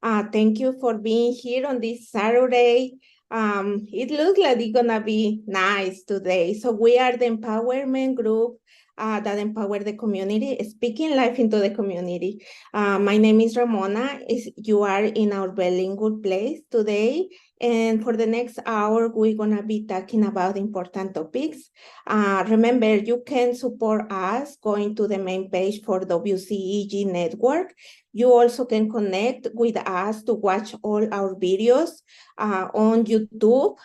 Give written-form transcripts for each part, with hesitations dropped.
Thank you for being here on this Saturday. It looks like it's gonna be nice today. So we are the empowerment group that empower the community, speaking life into the community. My name is Ramona. You are in our bilingual place today. And for the next hour, we're gonna be talking about important topics. Remember, you can support us going to the main page for WCEG Network. You also can connect with us to watch all our videos on YouTube,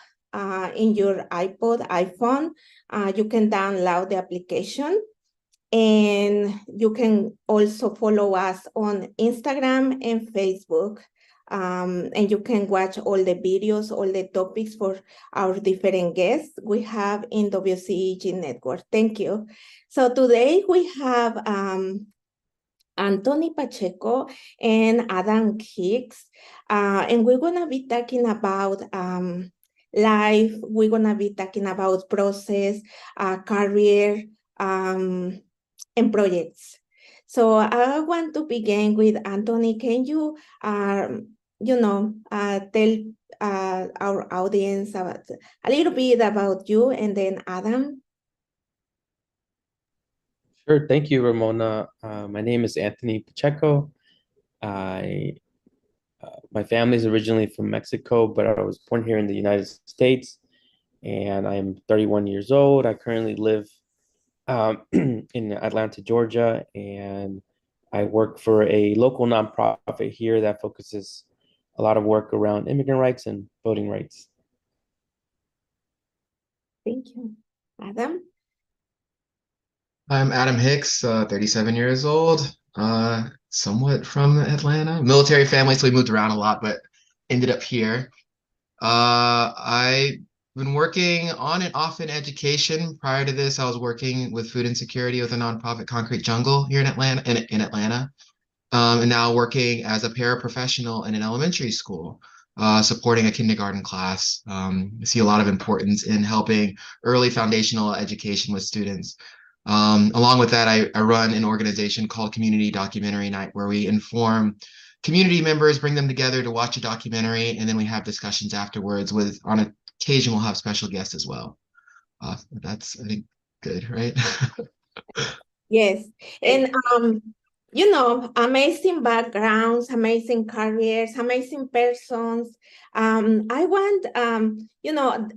in your iPod, iPhone. You can download the application, and you can also follow us on Instagram and Facebook. And you can watch all the videos, all the topics for our different guests we have in WCEG Network. Thank you. So today we have Anthony Pacheco and Adam Hicks. And we're going to be talking about life. We're going to be talking about process, career, and projects. So I want to begin with Anthony. Can you, tell our audience about a little bit about you, and then Adam? Sure. Thank you, Ramona. My name is Anthony Pacheco. I My family is originally from Mexico, but I was born here in the United States, and I'm 31 years old. I currently live in Atlanta, Georgia, and I work for a local nonprofit here that focuses a lot of work around immigrant rights and voting rights. Thank you. Adam? I'm Adam Hicks, 37 years old, somewhat from Atlanta. Military family, so we moved around a lot, but ended up here. I've been working on and off in education. Prior to this, I was working with food insecurity with a nonprofit, Concrete Jungle, here in Atlanta. And now working as a paraprofessional in an elementary school, supporting a kindergarten class. I see a lot of importance in helping early foundational education with students. Along with that, I run an organization called Community Documentary Night, where we inform community members, bring them together to watch a documentary, and then we have discussions afterwards on occasion we'll have special guests as well. That's, I think, good, right? Yes. And amazing backgrounds, amazing careers, amazing persons. I want,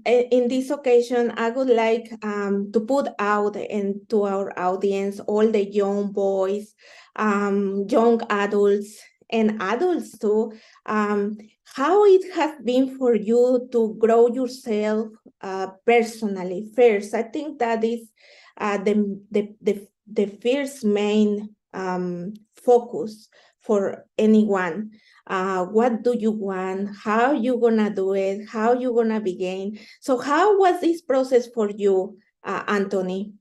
in this occasion, I would like to put out into our audience all the young boys, young adults, and adults too, how it has been for you to grow yourself personally first. I think that is the first main focus for anyone. What do you want? How you gonna do it? How you gonna begin? So how was this process for you, Anthony?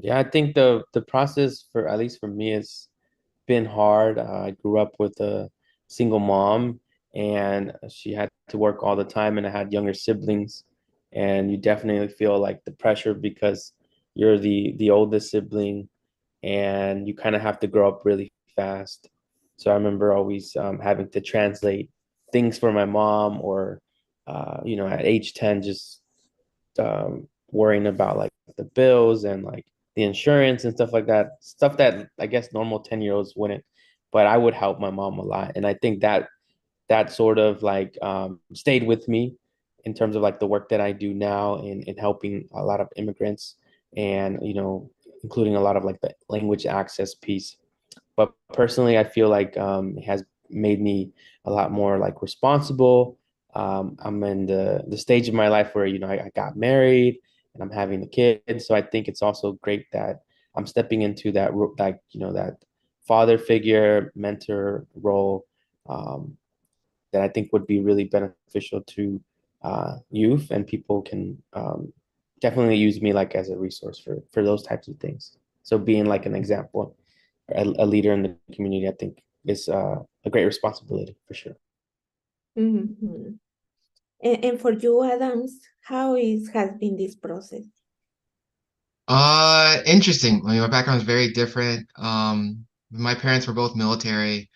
Yeah, I think the process for, at least for me, has been hard. I grew up with a single mom, and she had to work all the time, and I had younger siblings, and you definitely feel like the pressure because you're the oldest sibling, and you kind of have to grow up really fast. So I remember always having to translate things for my mom, or at age 10, just worrying about like the bills and like the insurance and stuff like that. Stuff that I guess normal 10-year-olds wouldn't, but I would help my mom a lot. And I think that sort of like stayed with me in terms of like the work that I do now in helping a lot of immigrants, and including a lot of like the language access piece. But personally, I feel like it has made me a lot more like responsible. I'm in the stage of my life where I got married and I'm having the kids, so I think it's also great that I'm stepping into that that father figure, mentor role, that I think would be really beneficial to youth, and people can definitely use me like as a resource for those types of things. So being like an example, a leader in the community, I think is a great responsibility for sure. Mm-hmm. And for you, Adams, has been this process? Interesting. I mean, my background is very different. My parents were both military.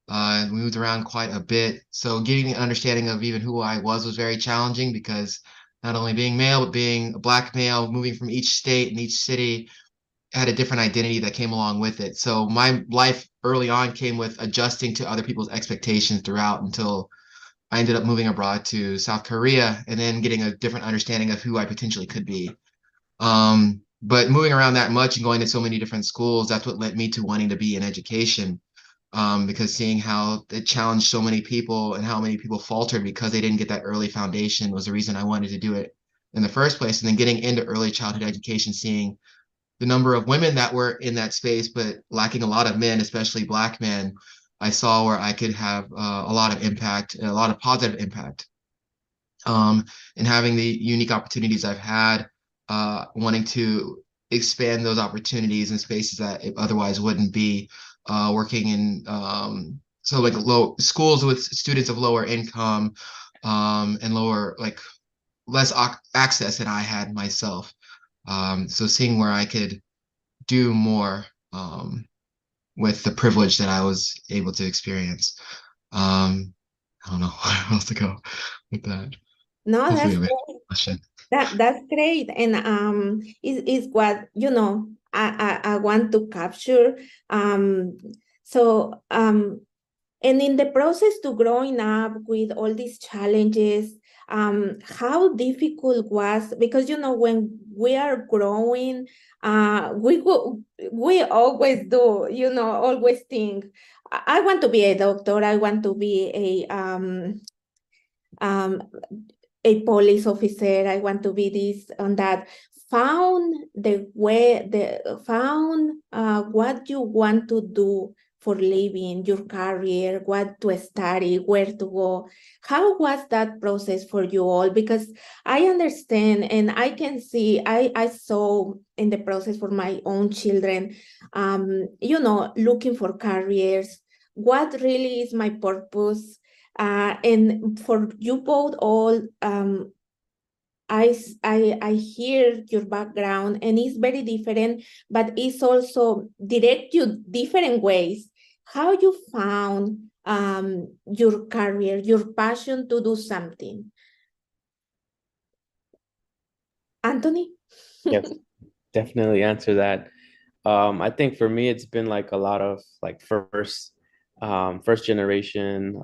We moved around quite a bit. So getting an understanding of even who I was very challenging because not only being male, but being a Black male, moving from each state and each city had a different identity that came along with it. So my life early on came with adjusting to other people's expectations throughout until I ended up moving abroad to South Korea and then getting a different understanding of who I potentially could be. But moving around that much and going to so many different schools, that's what led me to wanting to be in education. Because seeing how it challenged so many people and how many people faltered because they didn't get that early foundation was the reason I wanted to do it in the first place. And then getting into early childhood education, seeing the number of women that were in that space, but lacking a lot of men, especially Black men, I saw where I could have a lot of impact, a lot of positive impact. And having the unique opportunities I've had, wanting to expand those opportunities in spaces that it otherwise wouldn't be, working in so like low schools with students of lower income, and lower like less access than I had myself. So seeing where I could do more, with the privilege that I was able to experience. I don't know where else to go with that. No, Hopefully, that's I made great. a question. That's great, and is what I want to capture. So and in the process to growing up with all these challenges, how difficult was, because when we are growing, we always do, always think, I want to be a doctor, I want to be um a police officer, I want to be this and that. Found what you want to do for living, your career, what to study, where to go. How was that process for you all? Because I understand and I can see, I saw in the process for my own children, looking for careers. What really is my purpose? And for you both all, I hear your background and it's very different, but it's also direct you different ways. How you found your career, your passion to do something. Anthony? Yes, definitely answer that. I think for me, it's been like a lot of like first generation,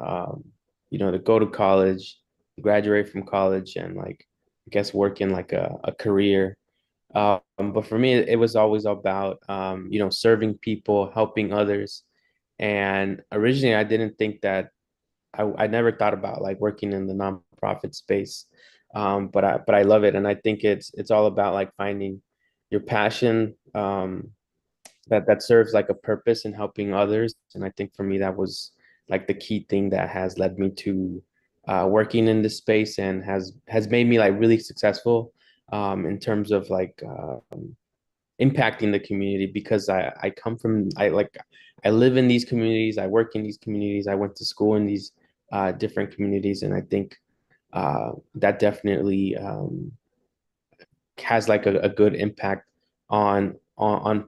to go to college, graduate from college, and like I guess work in like a career. But for me, it was always about serving people, helping others. And originally, I didn't think that I never thought about like working in the nonprofit space. But I love it, and I think it's all about like finding your passion, that serves like a purpose in helping others. And I think for me that was like the key thing that has led me to working in this space and has made me like really successful in terms of like impacting the community, because I come from I live in these communities, I work in these communities, I went to school in these different communities, and I think that definitely has like a good impact on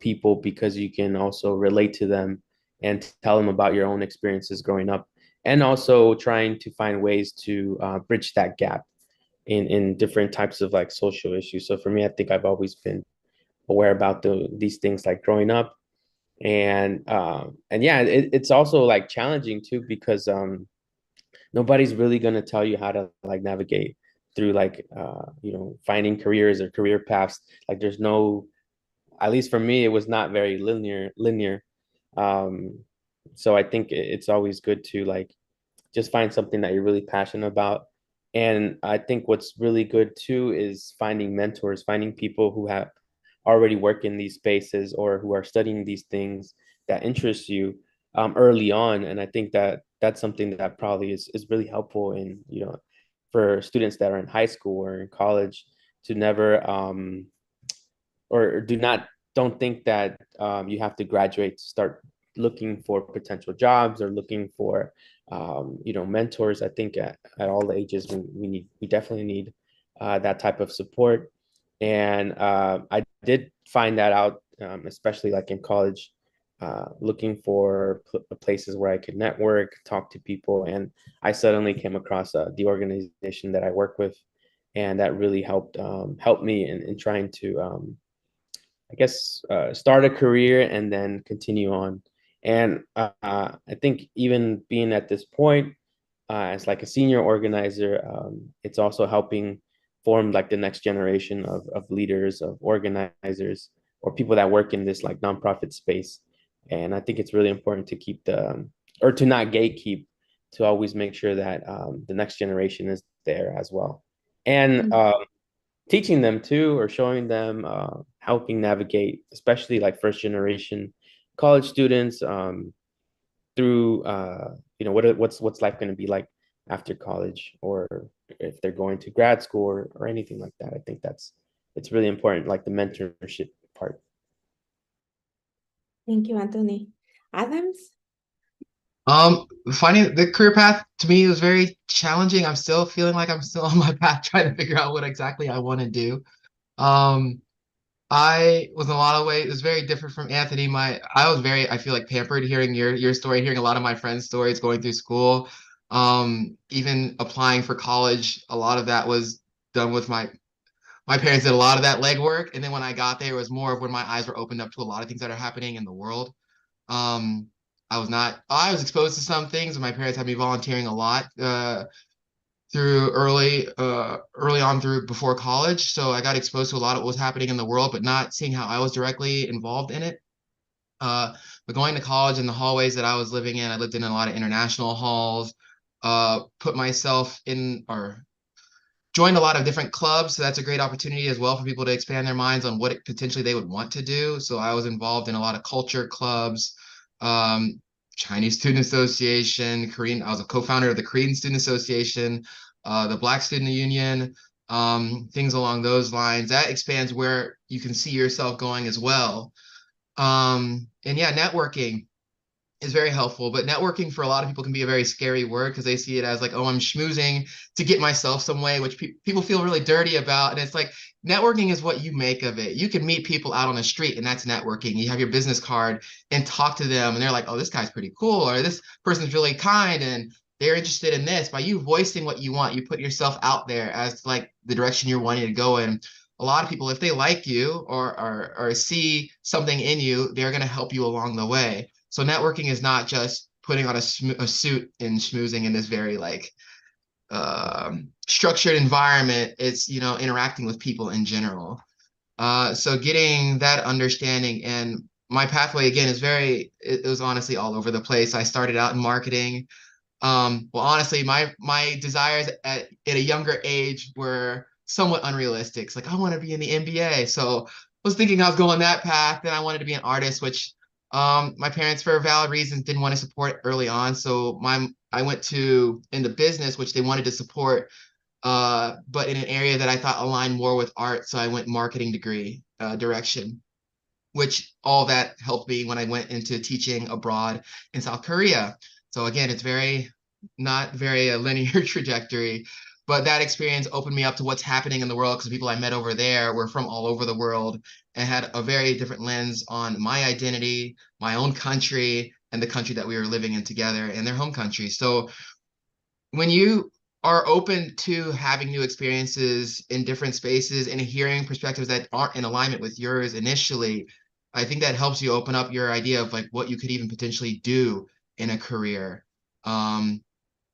people, because you can also relate to them and tell them about your own experiences growing up, and also trying to find ways to bridge that gap in different types of like social issues. So for me, I think I've always been aware about these things like growing up, and yeah, it's also like challenging too, because nobody's really going to tell you how to like navigate through like finding careers or career paths. Like there's no, at least for me, it was not very linear. um so I think it's always good to like just find something that you're really passionate about. And I think what's really good too is finding mentors, finding people who have already worked in these spaces or who are studying these things that interest you early on. And I think that that's something that probably is really helpful in, for students that are in high school or in college, to never or do not don't think that you have to graduate to start looking for potential jobs or looking for mentors. I think at all ages we definitely need that type of support. And I did find that out, especially like in college, looking for places where I could network, talk to people, and I suddenly came across the organization that I work with, and that really helped me in trying to I guess start a career and then continue on. And I think even being at this point as like a senior organizer, it's also helping form like the next generation of leaders, of organizers, or people that work in this like nonprofit space. And I think it's really important to keep or to not gatekeep, to always make sure that the next generation is there as well. And teaching them too, or showing them, helping navigate, especially like first generation college students, through what's life going to be like after college, or if they're going to grad school or anything like that. I think it's really important, like the mentorship part. Thank you, Anthony. Adams? Finding the career path to me was very challenging. I'm still feeling like I'm still on my path trying to figure out what exactly I want to do. I was in a lot of ways, it was very different from Anthony. I feel like pampered hearing your story, hearing a lot of my friends' stories going through school. Even applying for college, a lot of that was done with my parents did a lot of that legwork. And then when I got there, it was more of when my eyes were opened up to a lot of things that are happening in the world. Um, I was exposed to some things, and my parents had me volunteering a lot through early on through before college. So I got exposed to a lot of what was happening in the world, but not seeing how I was directly involved in it. But going to college in the hallways that I was living in, I lived in a lot of international halls, put myself in or joined a lot of different clubs. So that's a great opportunity as well for people to expand their minds on what potentially they would want to do. So I was involved in a lot of culture clubs, Chinese Student Association, I was a co-founder of the Korean Student Association, the Black Student Union, things along those lines. That expands where you can see yourself going as well. And yeah, networking is very helpful, but networking for a lot of people can be a very scary word because they see it as like, oh, I'm schmoozing to get myself some way, which people feel really dirty about. And it's like, networking is what you make of it. You can meet people out on the street and that's networking. You have your business card and talk to them and they're like, oh, this guy's pretty cool, or this person's really kind and they're interested in this. By you voicing what you want, you put yourself out there as like the direction you're wanting to go in. A lot of people, if they like you or see something in you, they're going to help you along the way. So networking is not just putting on a suit and schmoozing in this very like structured environment. It's, interacting with people in general. So getting that understanding, and my pathway again is it was honestly all over the place. I started out in marketing. Well, honestly, my desires at a younger age were somewhat unrealistic. It's like, I want to be in the NBA. So I was thinking I was going that path. Then I wanted to be an artist, which my parents, for valid reasons, didn't want to support early on. So I went into business, which they wanted to support, but in an area that I thought aligned more with art. So I went marketing degree direction, which all that helped me when I went into teaching abroad in South Korea. So again, it's not very linear trajectory, but that experience opened me up to what's happening in the world because the people I met over there were from all over the world and had a very different lens on my identity, my own country, and the country that we were living in together and their home country. So when you are open to having new experiences in different spaces and hearing perspectives that aren't in alignment with yours initially, I think that helps you open up your idea of like what you could even potentially do in a career.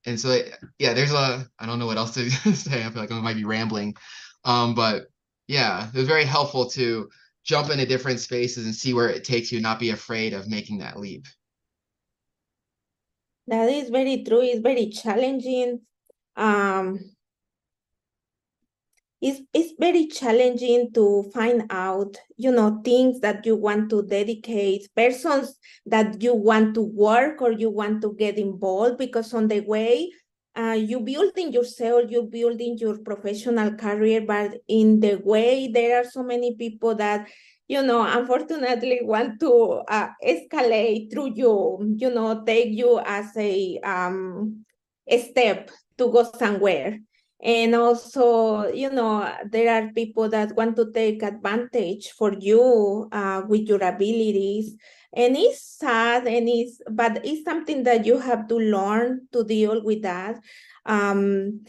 And so, yeah, I don't know what else to say. I feel like I might be rambling. But yeah, it was very helpful to jump into different spaces and see where it takes you, not be afraid of making that leap. That is very true. It's very challenging. It's very challenging to find out, things that you want to dedicate, persons that you want to work or you want to get involved, because on the way, you building yourself, you building your professional career, but in the way, there are so many people that, unfortunately want to escalate through you, take you as a step to go somewhere. And also, there are people that want to take advantage for you with your abilities. And it's sad, but it's something that you have to learn to deal with that. And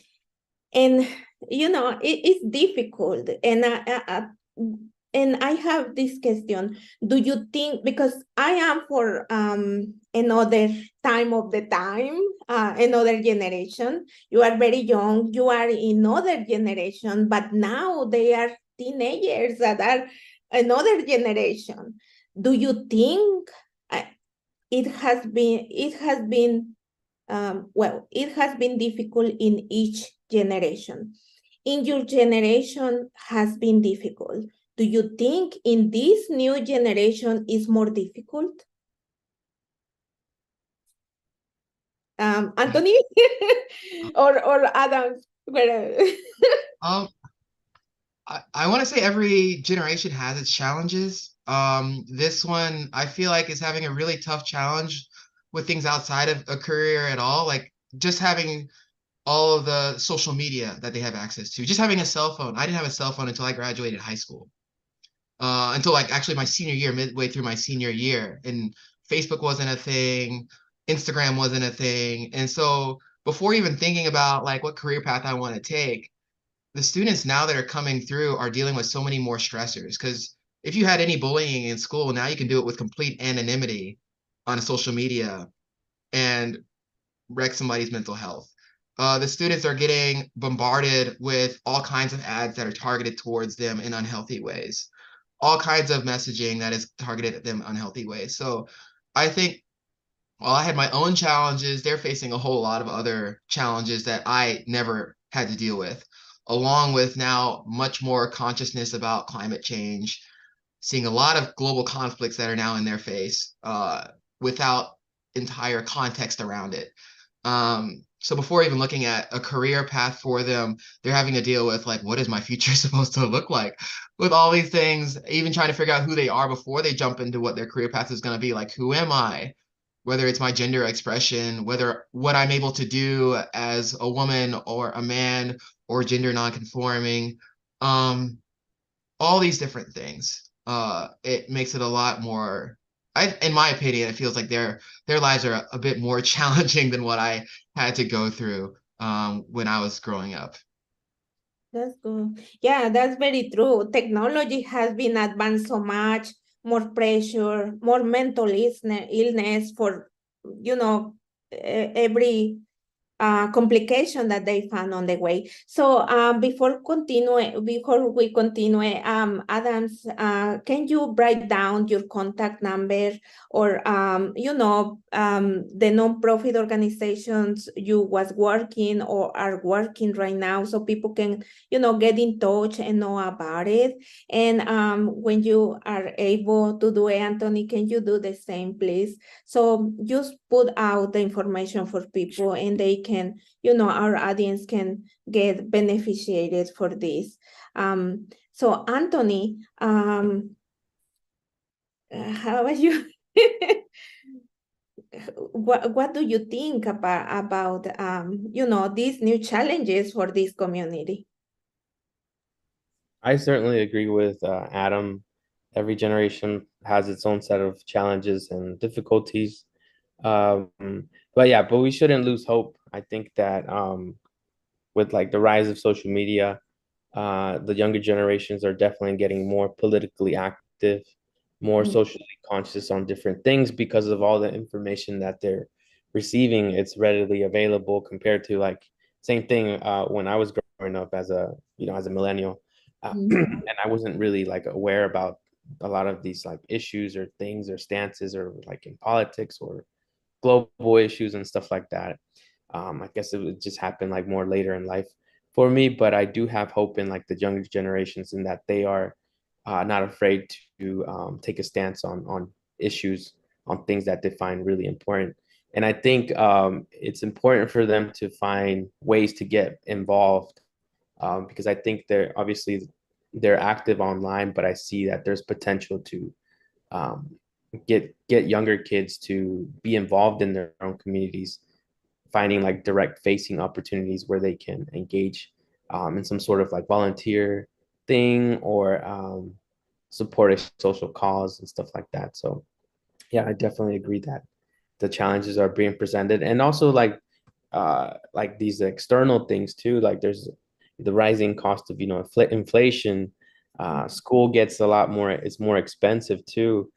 it's difficult. And I have this question: do you think, because I am for another time of the time, another generation, you are very young, you are in another generation, but now they are teenagers that are another generation. Do you think uh, it has been difficult in each generation? In your generation has been difficult. Do you think in this new generation is more difficult? Anthony or Adam? Um, I want to say every generation has its challenges. This one I feel like is having a really tough challenge with things outside of a career at all, like just having all of the social media that they have access to, just having a cell phone. I didn't have a cell phone until I graduated high school, until like actually my senior year, midway through my senior year, and Facebook wasn't a thing, Instagram wasn't a thing, and so before even thinking about like what career path I want to take, the students now that are coming through are dealing with so many more stressors. Because if you had any bullying in school, now you can do it with complete anonymity on social media and wreck somebody's mental health. The students are getting bombarded with all kinds of ads that are targeted towards them in unhealthy ways, all kinds of messaging that is targeted at them in unhealthy ways. So I think while I had my own challenges, they're facing a whole lot of other challenges that I never had to deal with, along with now much more consciousness about climate change, seeing a lot of global conflicts that are now in their face without entire context around it. So before even looking at a career path for them, they're having to deal with like, what is my future supposed to look like with all these things, even trying to figure out who they are before they jump into what their career path is going to be. Like, who am I? Whether it's my gender expression, whether what I'm able to do as a woman or a man or gender nonconforming, all these different things. It makes it a lot more. In my opinion, it feels like their lives are a bit more challenging than what I had to go through when I was growing up. That's good. Yeah, that's very true. Technology has been advanced so much, more pressure, more mental illness for, every complication that they found on the way. So before we continue, Adams, can you write down your contact number or the nonprofit organizations you was working or are working right now, so people can get in touch and know about it? And when you are able to do it, Anthony, can you do the same, please? So just put out the information for people and they can, our audience can get beneficiated for this. So Anthony, how about you? What do you think about these new challenges for this community? I certainly agree with Adam. Every generation has its own set of challenges and difficulties. Um, but we shouldn't lose hope. I think that with like the rise of social media, the younger generations are definitely getting more politically active, more socially conscious on different things because of all the information that they're receiving. It's readily available compared to like same thing when I was growing up as a millennial, and I wasn't really like aware about a lot of these like issues or things or stances or like in politics or global issues and stuff like that. I guess it would just happen like more later in life for me, but I do have hope in like the younger generations in that they are not afraid to take a stance on issues, on things that they find really important. And I think it's important for them to find ways to get involved because I think they're active online, but I see that there's potential to um, get younger kids to be involved in their own communities, finding like direct facing opportunities where they can engage in some sort of like volunteer thing or support a social cause and stuff like that. So Yeah, I definitely agree that the challenges are being presented, and also like these external things too. Like there's the rising cost of inflation. School gets a lot more. It's more expensive too.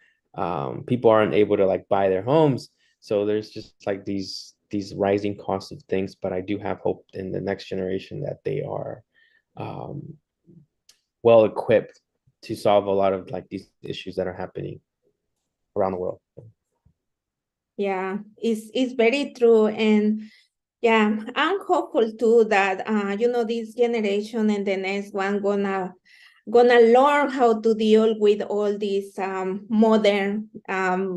People aren't able to like buy their homes, so there's just like these rising costs of things. But I do have hope in the next generation that they are um, well equipped to solve a lot of like these issues that are happening around the world. Yeah, it's very true. And yeah, I'm hopeful too that this generation and the next one gonna learn how to deal with all this modern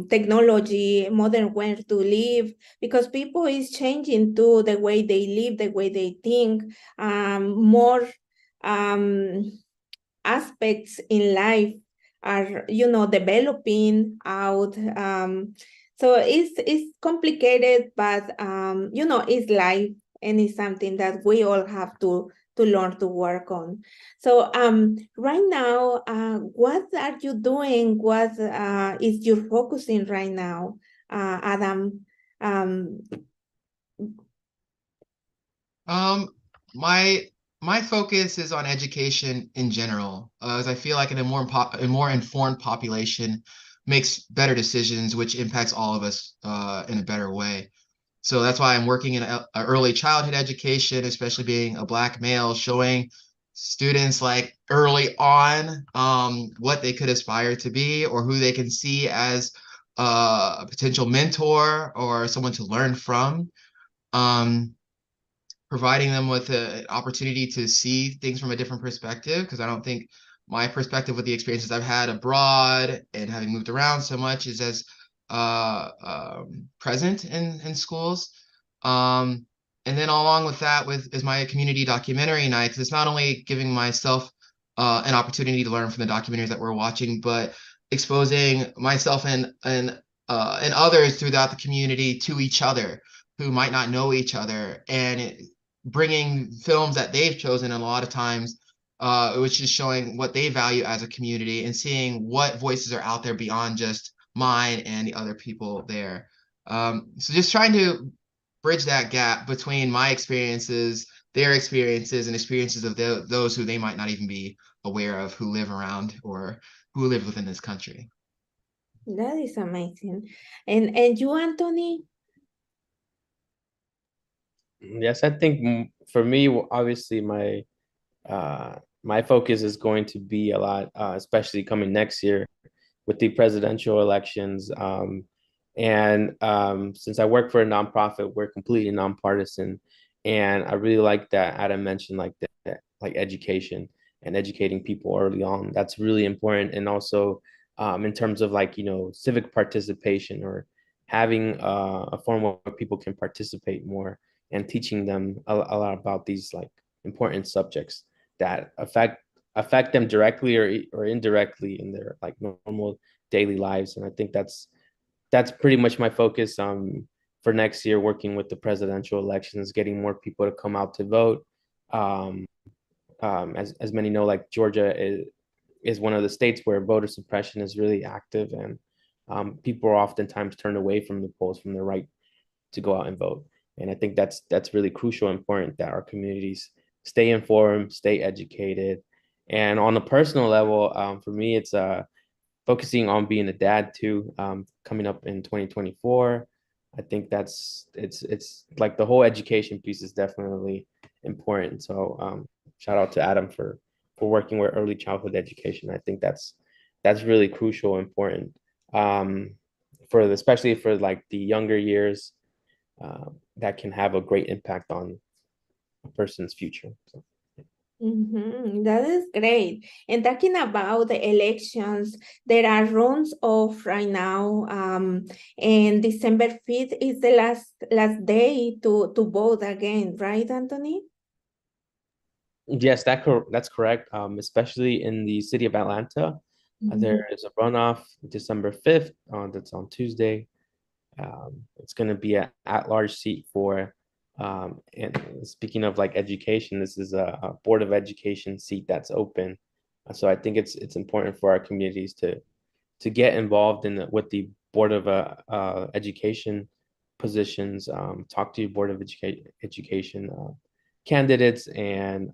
technology, modern way to live, because people is changing too, the way they live, the way they think, more um aspects in life are developing out. So it's complicated, but it's life, and it's something that we all have to learn to work on. So right now, what are you doing? What is you focusing right now, Adam? um Um, my my focus is on education in general, as I feel like a more informed population makes better decisions, which impacts all of us in a better way. So that's why I'm working in early childhood education, especially being a Black male, showing students like early on what they could aspire to be or who they can see as a potential mentor or someone to learn from. Um, Providing them with an opportunity to see things from a different perspective, because I don't think my perspective with the experiences I've had abroad and having moved around so much is as present in schools. And then along with that is my community documentary nights. It's not only giving myself an opportunity to learn from the documentaries that we're watching, but exposing myself and others throughout the community to each other who might not know each other, and bringing films that they've chosen, and a lot of times which is showing what they value as a community and seeing what voices are out there beyond just mine and the other people there. So just trying to bridge that gap between my experiences, their experiences, and experiences of those who they might not even be aware of, who live around or who live within this country. that is amazing. And you, Anthony? Yes, I think for me, obviously my focus is going to be a lot, especially coming next year with the presidential elections. And since I work for a nonprofit, we're completely nonpartisan, and I really like that Adam mentioned like education and educating people early on. That's really important, and also in terms of like civic participation or having a forum where people can participate more and teaching them a lot about these like important subjects that affect them directly or indirectly in their like normal daily lives. And I think that's pretty much my focus for next year, working with the presidential elections, getting more people to come out to vote. Um, as many know, like Georgia is one of the states where voter suppression is really active, and people are oftentimes turned away from the polls from their right to go out and vote. And I think that's really crucial and important that our communities stay informed, stay educated. And on a personal level, for me, it's focusing on being a dad too, coming up in 2024. I think it's like the whole education piece is definitely important. So shout out to Adam for working with early childhood education. I think that's really crucial, important especially for like the younger years, that can have a great impact on a person's future. So. That is great. And talking about the elections, there are rounds off right now. And December 5th is the last day to vote again, right, Anthony? Yes, that's correct. Especially in the city of Atlanta, there is a runoff December 5th. That's on Tuesday. It's going to be an at-large seat for, and speaking of like education, this is a Board of Education seat that's open. So I think it's important for our communities to get involved with the board of education positions, talk to your board of education candidates and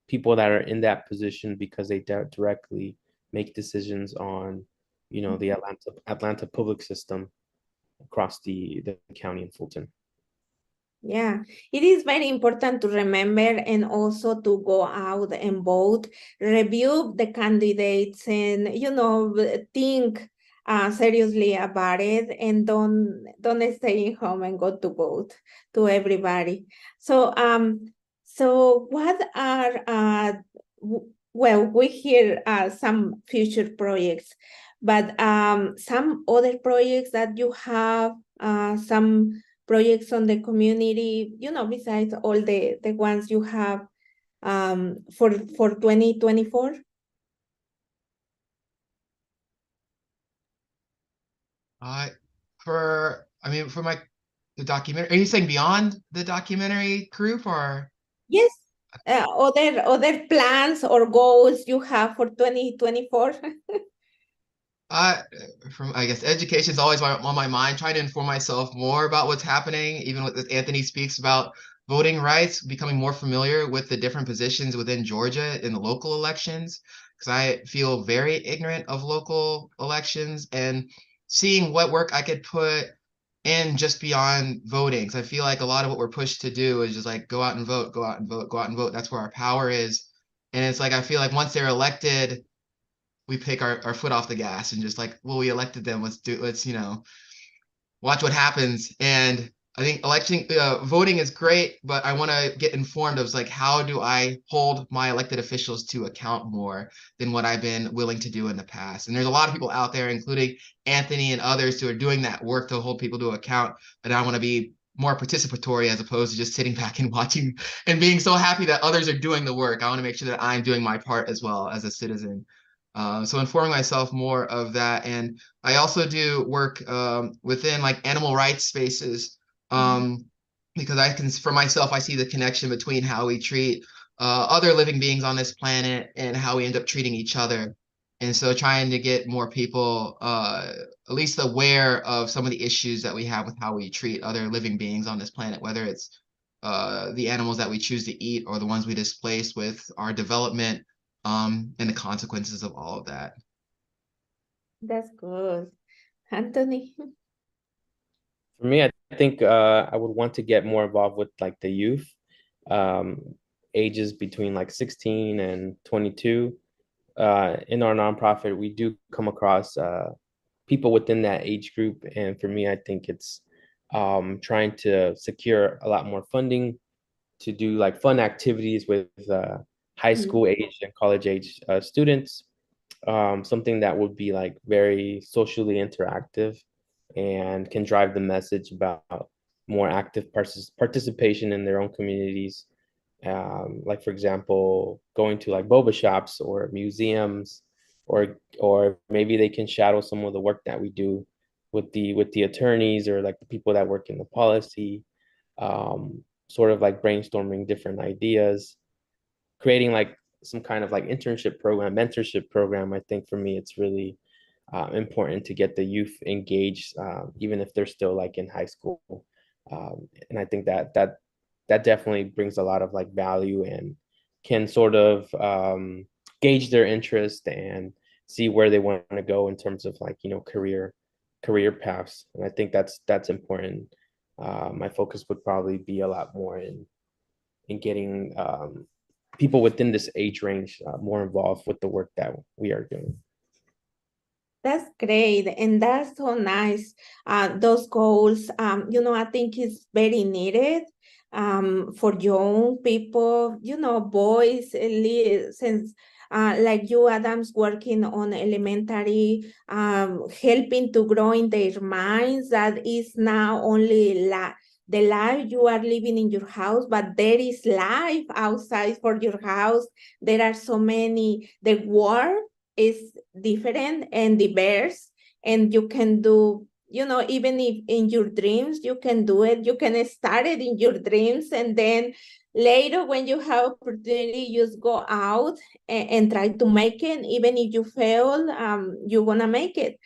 people that are in that position because they directly make decisions on, the Atlanta public system across the county in Fulton. Yeah, it is very important to remember and also to go out and vote, review the candidates and, think seriously about it and don't stay home and go to vote to everybody. So what are, well, we hear some future projects, but some other projects that you have, some projects on the community, besides all the ones you have for 2024? For the documentary, are you saying beyond the documentary group or? Yes, other plans or goals you have for 2024? I guess education is always on my mind, trying to inform myself more about what's happening, even with Anthony speaks about voting rights, becoming more familiar with the different positions within Georgia in the local elections, because I feel very ignorant of local elections and seeing what work I could put in just beyond voting. So I feel like a lot of what we're pushed to do is just like go out and vote, go out and vote, go out and vote. That's where our power is. And it's like I feel like once they're elected, we pick our foot off the gas and just like, well, we elected them. Let's watch what happens. And I think voting is great, but I want to get informed of like, how do I hold my elected officials to account more than what I've been willing to do in the past? And there's a lot of people out there, including Anthony and others, who are doing that work to hold people to account. And I want to be more participatory as opposed to just sitting back and watching and being so happy that others are doing the work. I want to make sure that I'm doing my part as well as a citizen. So informing myself more of that. And I also do work within like animal rights spaces because for myself, I see the connection between how we treat other living beings on this planet and how we end up treating each other. And so trying to get more people at least aware of some of the issues that we have with how we treat other living beings on this planet, whether it's the animals that we choose to eat or the ones we displace with our development. And the consequences of all of that. That's good. Anthony? For me, I think I would want to get more involved with like the youth, ages between like 16 and 22. In our nonprofit, we do come across people within that age group. And for me, I think it's trying to secure a lot more funding to do like fun activities with high school age and college age students, something that would be like very socially interactive and can drive the message about more active participation in their own communities. Like for example, going to like boba shops or museums, or maybe they can shadow some of the work that we do with the attorneys or like the people that work in the policy, sort of like brainstorming different ideas, creating like some kind of like internship program, mentorship program. I think for me, it's really important to get the youth engaged, even if they're still like in high school. And I think that definitely brings a lot of like value and can sort of gauge their interest and see where they want to go in terms of like, career paths. And I think that's important. My focus would probably be a lot more in getting people within this age range more involved with the work that we are doing. That's great, and that's so nice. Those goals, I think it's very needed for young people, boys, since like you, Adam's working on elementary, helping to grow in their minds that is now only the life you are living in your house, but there is life outside for your house. There are so many, the world is different and diverse, and you can do, even if in your dreams you can do it, you can start it in your dreams, and then later when you have opportunity, you just go out and try to make it. Even if you fail, you're gonna make it.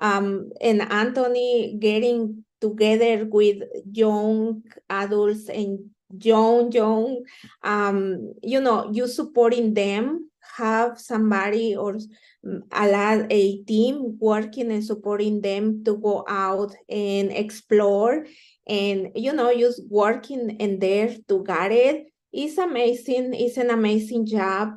and Anthony getting together with young adults and young, you supporting them, have somebody or a team working and supporting them to go out and explore and, just working in there to get it. It's amazing. It's an amazing job.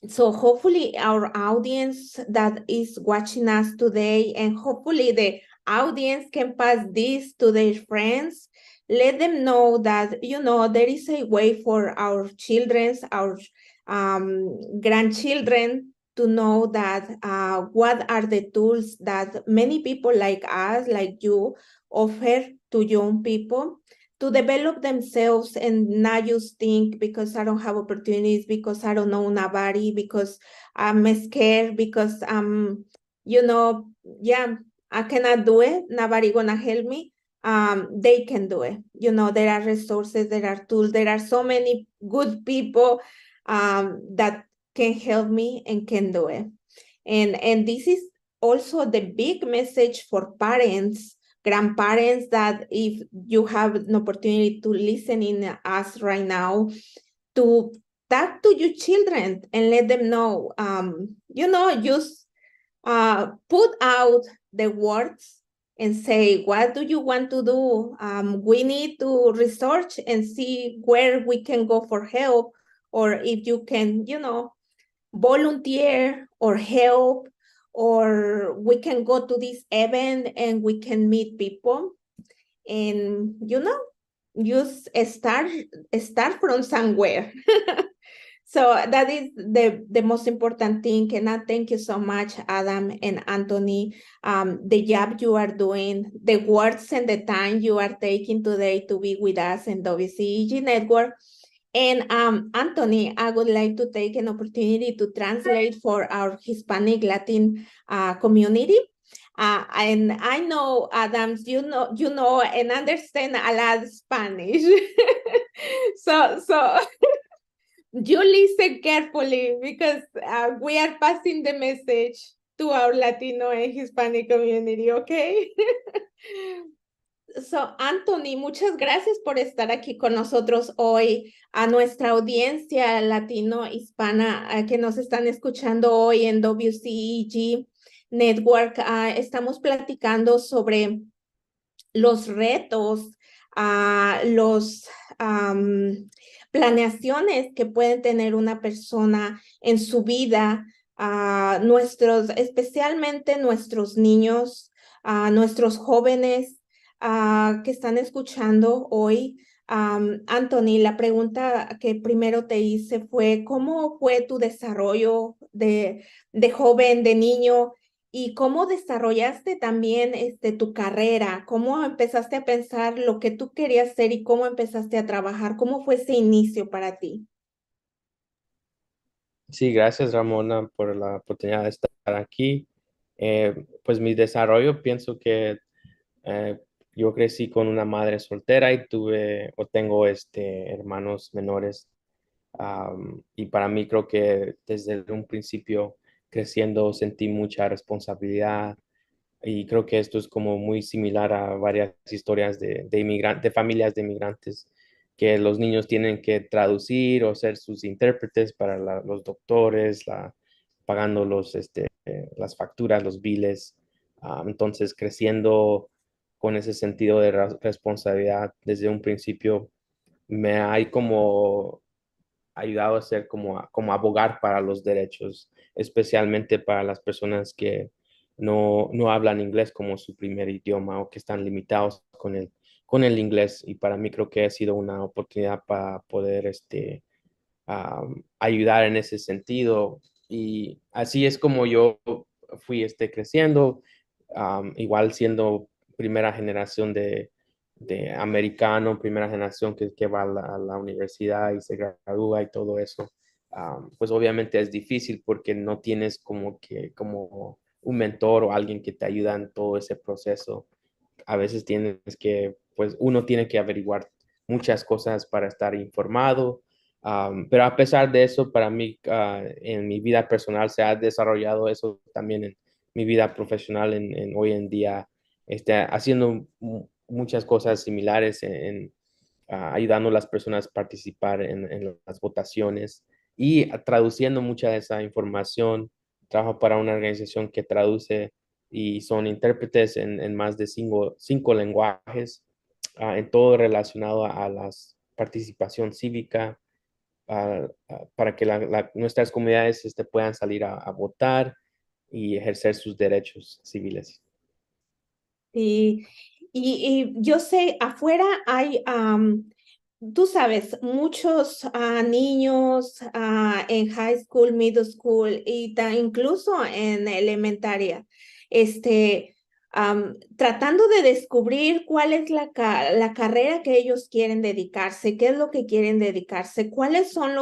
So hopefully our audience that is watching us today, and hopefully the audience can pass this to their friends, let them know that, there is a way for our children, our grandchildren to know that what are the tools that many people like us, like you, offer to young people to develop themselves and not just think because I don't have opportunities, because I don't know nobody, because I'm scared, because yeah, I cannot do it. Nobody gonna help me. They can do it. There are resources, there are tools, there are so many good people that can help me and can do it. And this is also the big message for parents, grandparents, that if you have an opportunity to listen in us right now, to talk to your children and let them know, just put out the words and say, what do you want to do? We need to research and see where we can go for help, or if you can, volunteer or help, or we can go to this event and we can meet people and just start from somewhere. So that is the most important thing. And I thank you so much, Adam and Anthony, the job you are doing, the words and the time you are taking today to be with us in WCEG Network. And Anthony, I would like to take an opportunity to translate for our Hispanic Latin community. And I know, Adams, you know and understand a lot of Spanish. So you listen carefully because we are passing the message to our Latino and Hispanic community, okay? So, Anthony, muchas gracias por estar aquí con nosotros hoy. A nuestra audiencia latino-hispana que nos están escuchando hoy en WCEG Network, estamos platicando sobre los retos, los planeaciones que pueden tener una persona en su vida, especialmente nuestros niños, nuestros jóvenes que están escuchando hoy. Anthony, la pregunta que primero te hice fue, ¿cómo fue tu desarrollo de joven, de niño? ¿Y cómo desarrollaste también tu carrera? ¿Cómo empezaste a pensar lo que tú querías hacer y cómo empezaste a trabajar? ¿Cómo fue ese inicio para ti? Sí, gracias Ramona por la oportunidad de estar aquí. Pues mi desarrollo, pienso que yo crecí con una madre soltera y tengo hermanos menores. Y para mí creo que desde un principio creciendo sentí mucha responsabilidad y creo que esto es como muy similar a varias historias de familias de inmigrantes, que los niños tienen que traducir o ser sus intérpretes para los doctores, pagando las facturas, los biles. Entonces, creciendo con ese sentido de responsabilidad desde un principio, me ha como ayudado a ser como abogar para los derechos, especialmente para las personas que no hablan inglés como su primer idioma o que están limitados con el inglés. Y para mí creo que ha sido una oportunidad para poder ayudar en ese sentido. Y así es como yo fui creciendo, igual siendo primera generación de americano, primera generación que va a la universidad y se gradúa y todo eso. Pues obviamente es difícil porque no tienes como un mentor o alguien que te ayuda en todo ese proceso. A veces pues uno tiene que averiguar muchas cosas para estar informado. Pero a pesar de eso, para mí, en mi vida personal se ha desarrollado eso también mi vida profesional hoy en día, haciendo muchas cosas similares ayudando a las personas a participar en las votaciones y traduciendo mucha de esa información. Trabajo para una organización que traduce y son intérpretes en más de cinco lenguajes, en todo relacionado a la participación cívica, para que nuestras comunidades puedan salir a votar y ejercer sus derechos civiles. Sí, y yo sé, afuera hay, tú sabes, muchos niños en high school, middle school y incluso en elementaria, tratando de descubrir cuál es la carrera que ellos quieren dedicarse, qué es lo que quieren dedicarse, cuáles son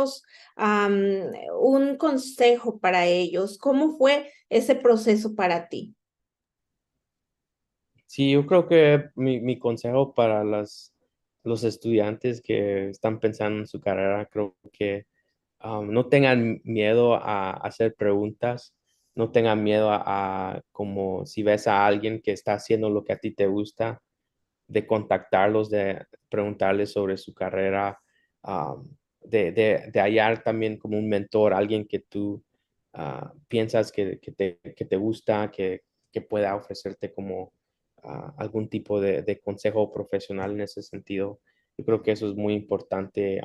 un consejo para ellos, ¿cómo fue ese proceso para ti? Sí, yo creo que mi consejo para los estudiantes que están pensando en su carrera, creo que no tengan miedo a hacer preguntas, no tengan miedo como si ves a alguien que está haciendo lo que a ti te gusta, de contactarlos, de preguntarles sobre su carrera, de hallar también como un mentor, alguien que tú piensas que te gusta, que pueda ofrecerte como algún tipo de consejo profesional en ese sentido. Yo creo que eso es muy importante.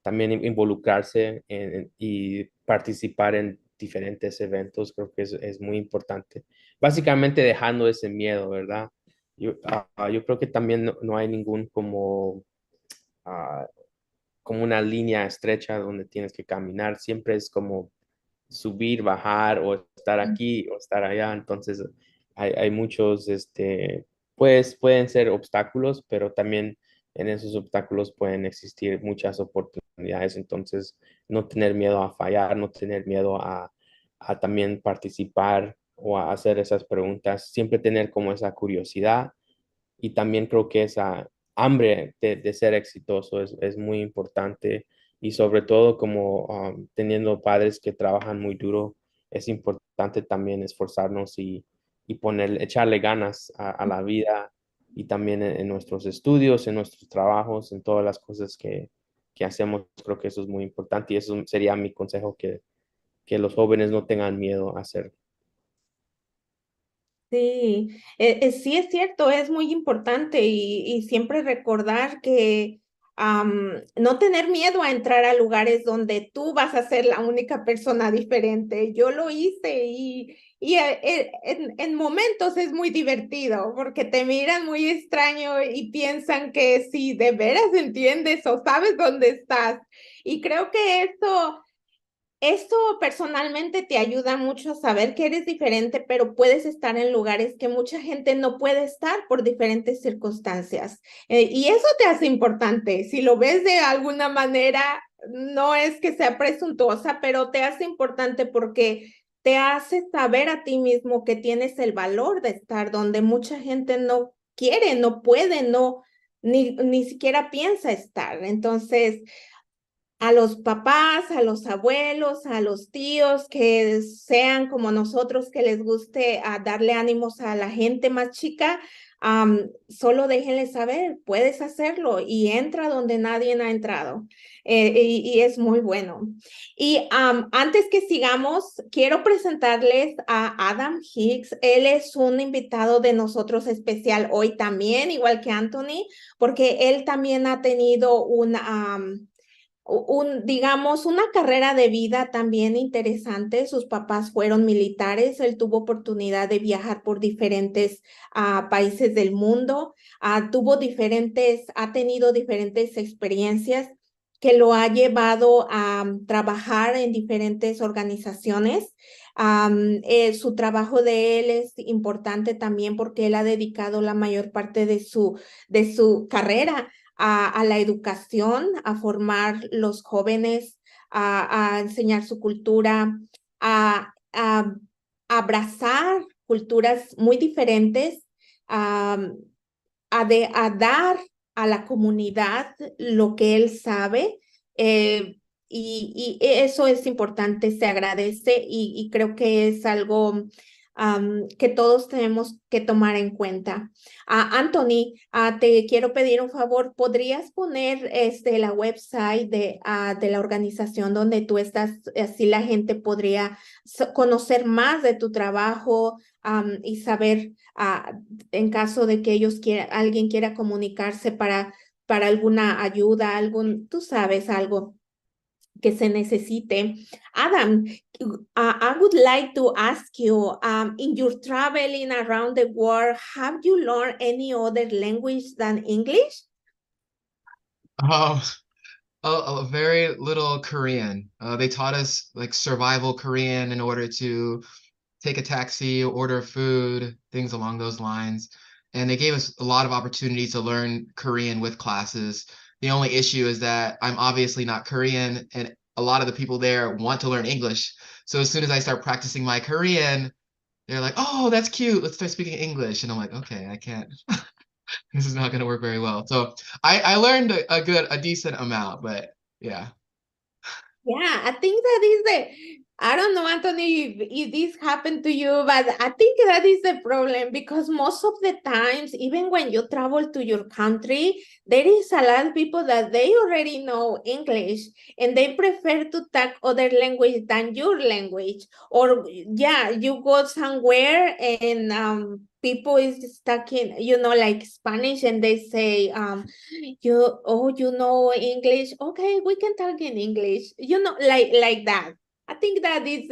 También involucrarse y participar en diferentes eventos, creo que es muy importante. Básicamente dejando ese miedo, ¿verdad? Yo creo que también no hay ningún ah, como una línea estrecha donde tienes que caminar, siempre es como subir, bajar o estar aquí o estar allá. Entonces, hay muchos, pues pueden ser obstáculos, pero también en esos obstáculos pueden existir muchas oportunidades. Entonces, no tener miedo a fallar, no tener miedo a también participar o a hacer esas preguntas, siempre tener como esa curiosidad y también creo que esa hambre de ser exitoso es muy importante y sobre todo como teniendo padres que trabajan muy duro, es importante también esforzarnos y echarle ganas a la vida y también en nuestros estudios, en nuestros trabajos, en todas las cosas que hacemos. Creo que eso es muy importante y eso sería mi consejo, que los jóvenes no tengan miedo a hacer. Sí, sí es cierto, es muy importante y siempre recordar que no tener miedo a entrar a lugares donde tú vas a ser la única persona diferente. Yo lo hice y en momentos es muy divertido porque te miran muy extraño y piensan que si de veras entiendes o sabes dónde estás. Y creo que esto personalmente te ayuda mucho a saber que eres diferente, pero puedes estar en lugares que mucha gente no puede estar por diferentes circunstancias. Y eso te hace importante. Si lo ves de alguna manera, no es que sea presuntuosa, pero te hace importante porque te hace saber a ti mismo que tienes el valor de estar donde mucha gente no quiere, no puede, ni siquiera piensa estar. Entonces, a los papás, a los abuelos, a los tíos que sean como nosotros, que les guste darle ánimos a la gente más chica, solo déjenles saber, puedes hacerlo y entra donde nadie ha entrado. Y es muy bueno. Y antes que sigamos, quiero presentarles a Adam Hicks. Él es un invitado de nosotros especial hoy también, igual que Anthony, porque él también ha tenido digamos, una carrera de vida también interesante. Sus papás fueron militares. Él tuvo oportunidad de viajar por diferentes países del mundo. Ha tenido diferentes experiencias que lo ha llevado a trabajar en diferentes organizaciones. Su trabajo de él es importante también porque él ha dedicado la mayor parte de su carrera a la educación, a formar los jóvenes, a enseñar su cultura, a abrazar culturas muy diferentes, a, a dar a la comunidad lo que él sabe. y eso es importante, se agradece y creo que es algo que todos tenemos que tomar en cuenta. Anthony, te quiero pedir un favor, ¿podrías poner la website de la organización donde tú estás? Así la gente podría conocer más de tu trabajo y saber en caso de que alguien quiera comunicarse para alguna ayuda, tú sabes, algo que se necesite. Adam, I would like to ask you, in your traveling around the world, have you learned any other language than English? Oh, a very little Korean. They taught us like survival Korean in order to take a taxi, order food, things along those lines. And they gave us a lot of opportunities to learn Korean with classes. The only issue is that I'm obviously not Korean, and a lot of the people there want to learn English. So as soon as I start practicing my Korean, they're like, "Oh, that's cute. Let's start speaking English." And I'm like, "Okay, I can't. This is not going to work very well." So I learned a decent amount, but yeah. Yeah, I think that is I don't know, Anthony, if this happened to you, but I think that is the problem because most of the times, even when you travel to your country, there is a lot of people that they already know English and they prefer to talk other language than your language. Or yeah, you go somewhere and people is talking, like Spanish, and they say, you know English? Okay, we can talk in English. Like that. I think that is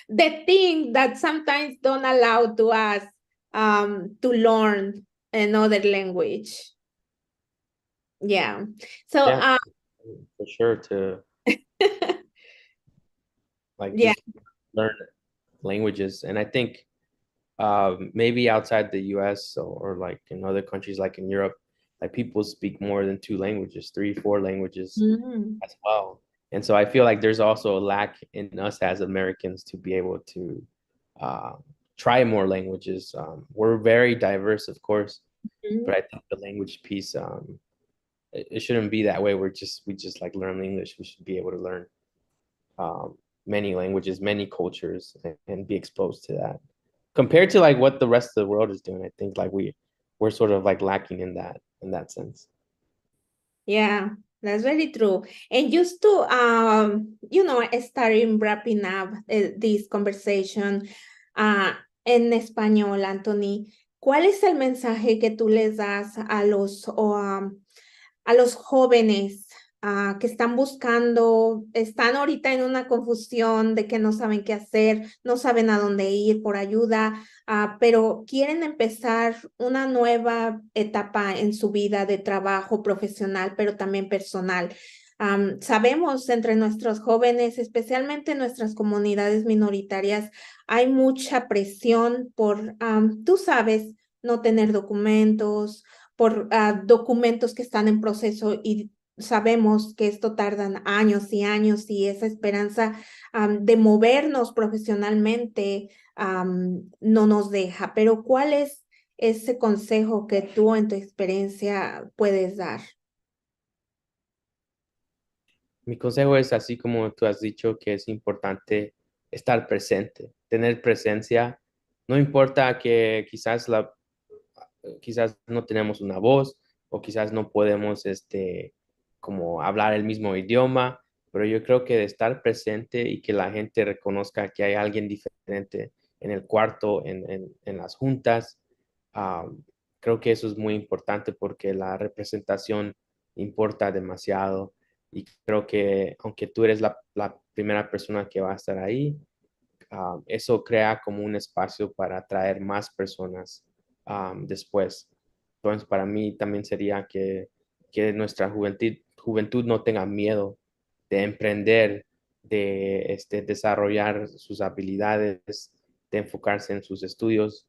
the thing that sometimes don't allow to us to learn another language. Yeah. So Yeah, for sure, to like yeah. just learn languages. And I think maybe outside the US or like in other countries like in Europe, like people speak more than two languages, three, four languages Mm. as well. And so I feel like there's also a lack in us as Americans to be able to uh, try more languages. We're very diverse, of course, Mm. but I think the language piece, it shouldn't be that way. We just like learn English. We should be able to learn many languages, many cultures, and be exposed to that. Compared to like what the rest of the world is doing, I think like we're sort of like lacking in that sense. Yeah, that's very true. And just to, starting wrapping up this conversation en español, Anthony, ¿cuál es el mensaje que tú les das a los jóvenes que están buscando, están ahorita en una confusión de que no saben qué hacer, no saben a dónde ir por ayuda, pero quieren empezar una nueva etapa en su vida de trabajo profesional, pero también personal? Sabemos entre nuestros jóvenes, especialmente en nuestras comunidades minoritarias, hay mucha presión por, tú sabes, no tener documentos, por documentos que están en proceso y sabemos que esto tardan años y años y esa esperanza de movernos profesionalmente no nos deja. Pero ¿cuál es ese consejo que tú en tu experiencia puedes dar? Mi consejo es así como tú has dicho que es importante estar presente, tener presencia. No importa que quizás no tenemos una voz o quizás no podemos como hablar el mismo idioma, pero yo creo que de estar presente y que la gente reconozca que hay alguien diferente en el cuarto, en las juntas, ah, creo que eso es muy importante porque la representación importa demasiado y creo que aunque tú eres la primera persona que va a estar ahí, eso crea como un espacio para atraer más personas después. Entonces, para mí también sería que nuestra juventud no tenga miedo de emprender, de desarrollar sus habilidades, de enfocarse en sus estudios,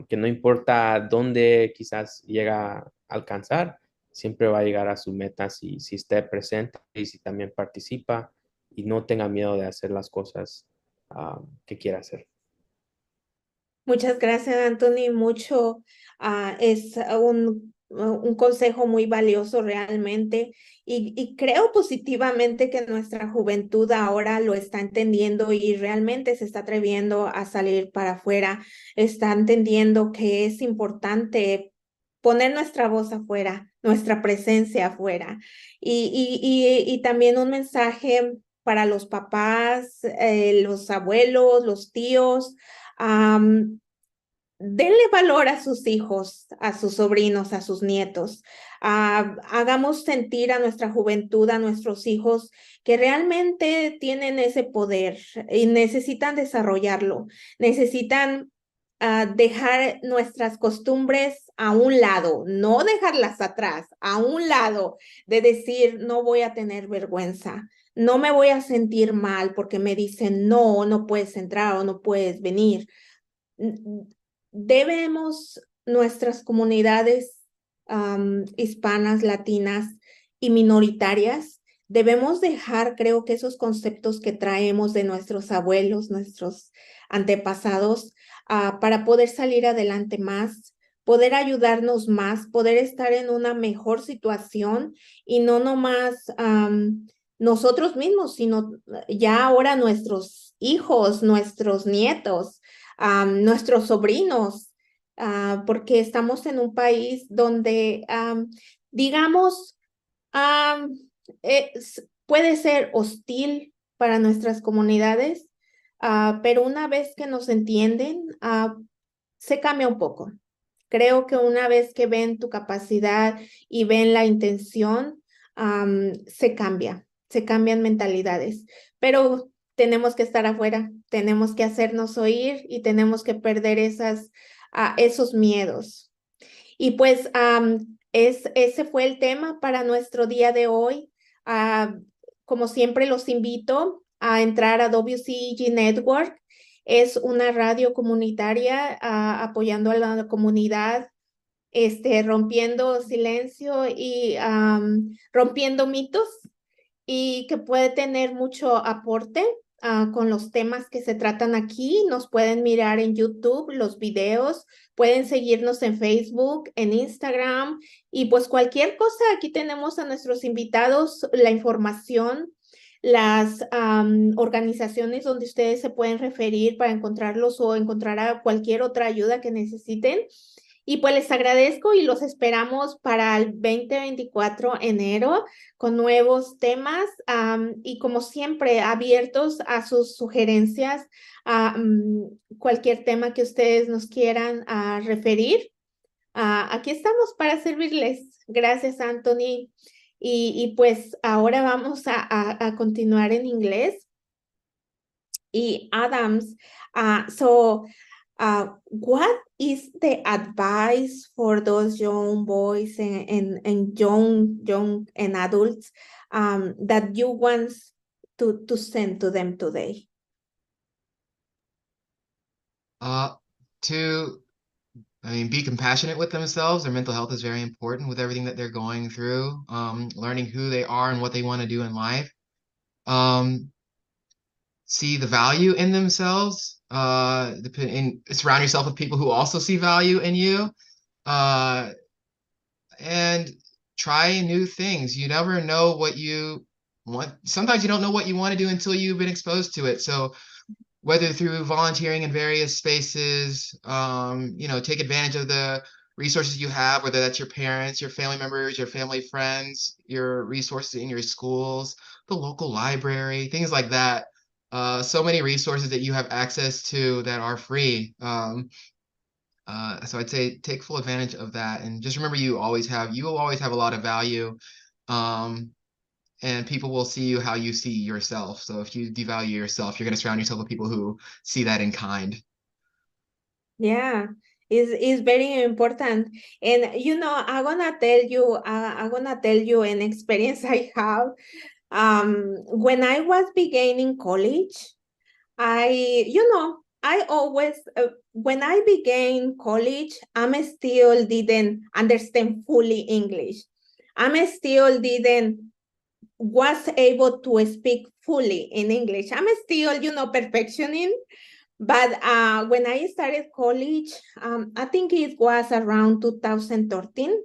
que no importa dónde quizás llega a alcanzar, siempre va a llegar a su meta si esté presente y si también participa y no tenga miedo de hacer las cosas que quiera hacer. Muchas gracias, Anthony. Es un un consejo muy valioso realmente y creo positivamente que nuestra juventud ahora lo está entendiendo y realmente se está atreviendo a salir para afuera, está entendiendo que es importante poner nuestra voz afuera, nuestra presencia afuera y también un mensaje para los papás, los abuelos, los tíos. Denle valor a sus hijos, a sus sobrinos, a sus nietos. Hagamos sentir a nuestra juventud, a nuestros hijos, que realmente tienen ese poder y necesitan desarrollarlo. Necesitan dejar nuestras costumbres a un lado, no dejarlas atrás, a un lado de decir, no voy a tener vergüenza. No me voy a sentir mal porque me dicen, no, no puedes entrar o no puedes venir. Debemos nuestras comunidades hispanas, latinas y minoritarias, debemos dejar, creo que esos conceptos que traemos de nuestros abuelos, nuestros antepasados, para poder salir adelante más, poder ayudarnos más, poder estar en una mejor situación y no nomás nosotros mismos, sino ya ahora nuestros hijos, nuestros nietos, nuestros sobrinos, porque estamos en un país donde, digamos, puede ser hostil para nuestras comunidades, pero una vez que nos entienden, se cambia un poco. Creo que una vez que ven tu capacidad y ven la intención, se cambian mentalidades, pero tenemos que estar afuera, tenemos que hacernos oír y tenemos que perder esos miedos. Y pues ese fue el tema para nuestro día de hoy. Como siempre, los invito a entrar a WCEG Network. Es una radio comunitaria apoyando a la comunidad, rompiendo silencio y rompiendo mitos y que puede tener mucho aporte con los temas que se tratan aquí. Nos pueden mirar en YouTube los videos, pueden seguirnos en Facebook, en Instagram y pues cualquier cosa. Aquí tenemos a nuestros invitados, la información, las organizaciones donde ustedes se pueden referir para encontrarlos o encontrar a cualquier otra ayuda que necesiten. Y pues les agradezco y los esperamos para el 2024 enero con nuevos temas y como siempre abiertos a sus sugerencias, a cualquier tema que ustedes nos quieran referir. Aquí estamos para servirles. Gracias, Anthony. Y pues ahora vamos a continuar en inglés. Y Adams, what is the advice for those young boys and young and adults that you want to send to them today? Be compassionate with themselves. Their mental health is very important with everything that they're going through. Learning who they are and what they want to do in life. See the value in themselves. Surround yourself with people who also see value in you. And try new things. You never know what you want. Sometimes you don't know what you want to do until you've been exposed to it. So whether through volunteering in various spaces, take advantage of the resources you have, whether that's your parents, your family members, your family friends, your resources in your schools, the local library, things like that. So many resources that you have access to that are free. So I'd say take full advantage of that, and just remember you will always have a lot of value, and people will see you how you see yourself. So if you devalue yourself, you're going to surround yourself with people who see that in kind. Yeah, is very important. And I'm gonna tell you an experience I have. When I was beginning college, I always, when I began college, I still didn't understand fully English. I still was able to speak fully in English. I'm still, perfectioning. But when I started college, I think it was around 2013.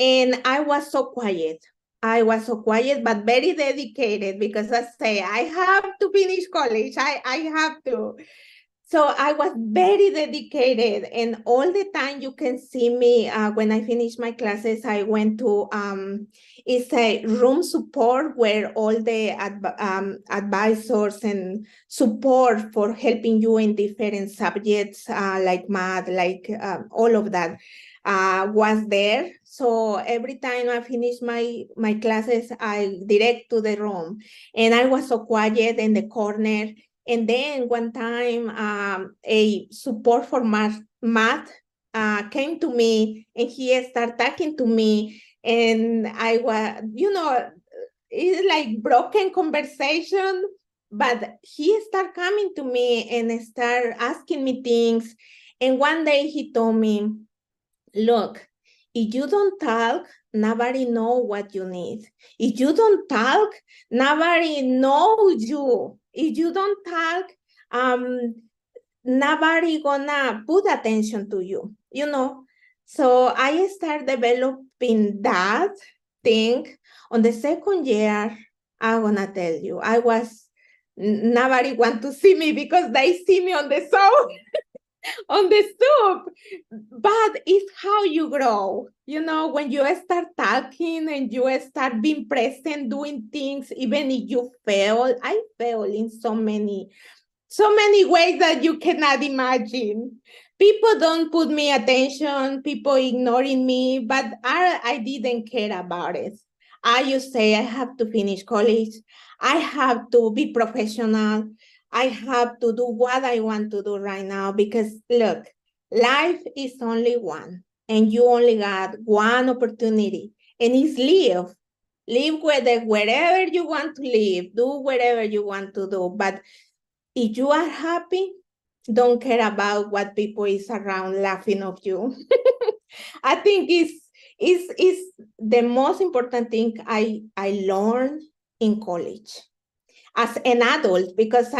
And I was so quiet. I was so quiet, but very dedicated because I say, I have to finish college. I have to. So I was very dedicated, and all the time you can see me when I finish my classes. I went to it's a room support where all the advisors and support for helping you in different subjects like math, like all of that was there. So every time I finish my classes, I direct to the room, and I was so quiet in the corner. And then one time, a support for math came to me, and he started talking to me, and I was, it's like broken conversation, but he started coming to me and start asking me things. And one day he told me, look, if you don't talk, nobody know what you need. If you don't talk, nobody knows you. If you don't talk, nobody gonna put attention to you, So I start developing that thing on the second year. I'm gonna tell you, nobody want to see me because they see me on the show on the stoop. But it's how you grow. When you start talking and you start being present, doing things, even if you fail. I fail in so many ways that you cannot imagine. People don't put me attention, people ignoring me, but I didn't care about it. I just say I have to finish college. I have to be professional. I have to do what I want to do right now because look, life is only one and you only got one opportunity and it's live. Live wherever you want to live, do whatever you want to do. But if you are happy, don't care about what people is around laughing of you. I think is the most important thing I learned in college as an adult because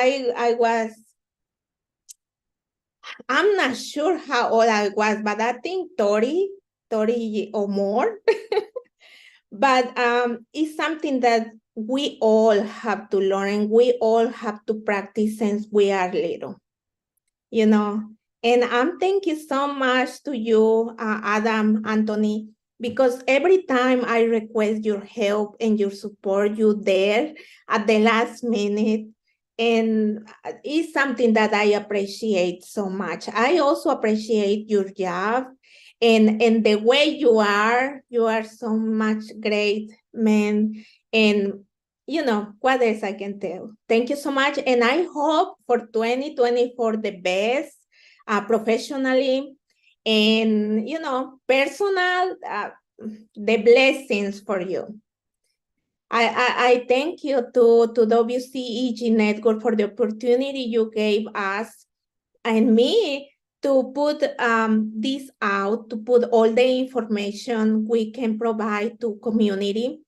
I'm not sure how old I was, but I think 30 or more. But it's something that we all have to learn. We all have to practice since we are little, And I'm thanking so much to you, Adam, Anthony, because every time I request your help and your support, you there at the last minute. And it's something that I appreciate so much. I also appreciate your job and the way you are so much great man. And what else I can tell? Thank you so much. And I hope for 2024 the best professionally and, personal, the blessings for you. I thank you to WCEG Network for the opportunity you gave us and me to put this out, to put all the information we can provide to community.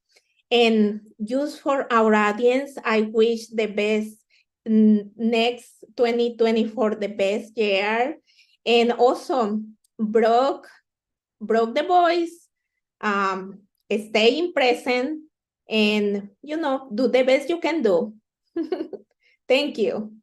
And just for our audience, I wish the best next 2024, the best year. And also broke the voice, stay in present, and, do the best you can do. Thank you.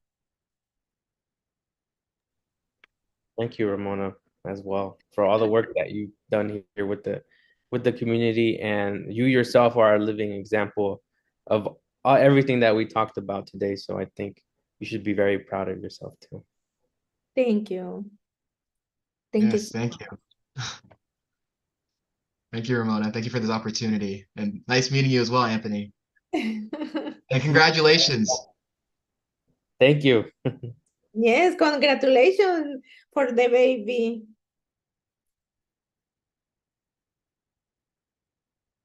Thank you, Ramona, as well, for all the work that you've done here with the community, and you yourself are a living example of everything that we talked about today. So I think you should be very proud of yourself too. Thank you. Thank you. Thank you. Thank you, Ramona. Thank you for this opportunity. And nice meeting you as well, Anthony. And congratulations. Thank you. Yes, congratulations for the baby.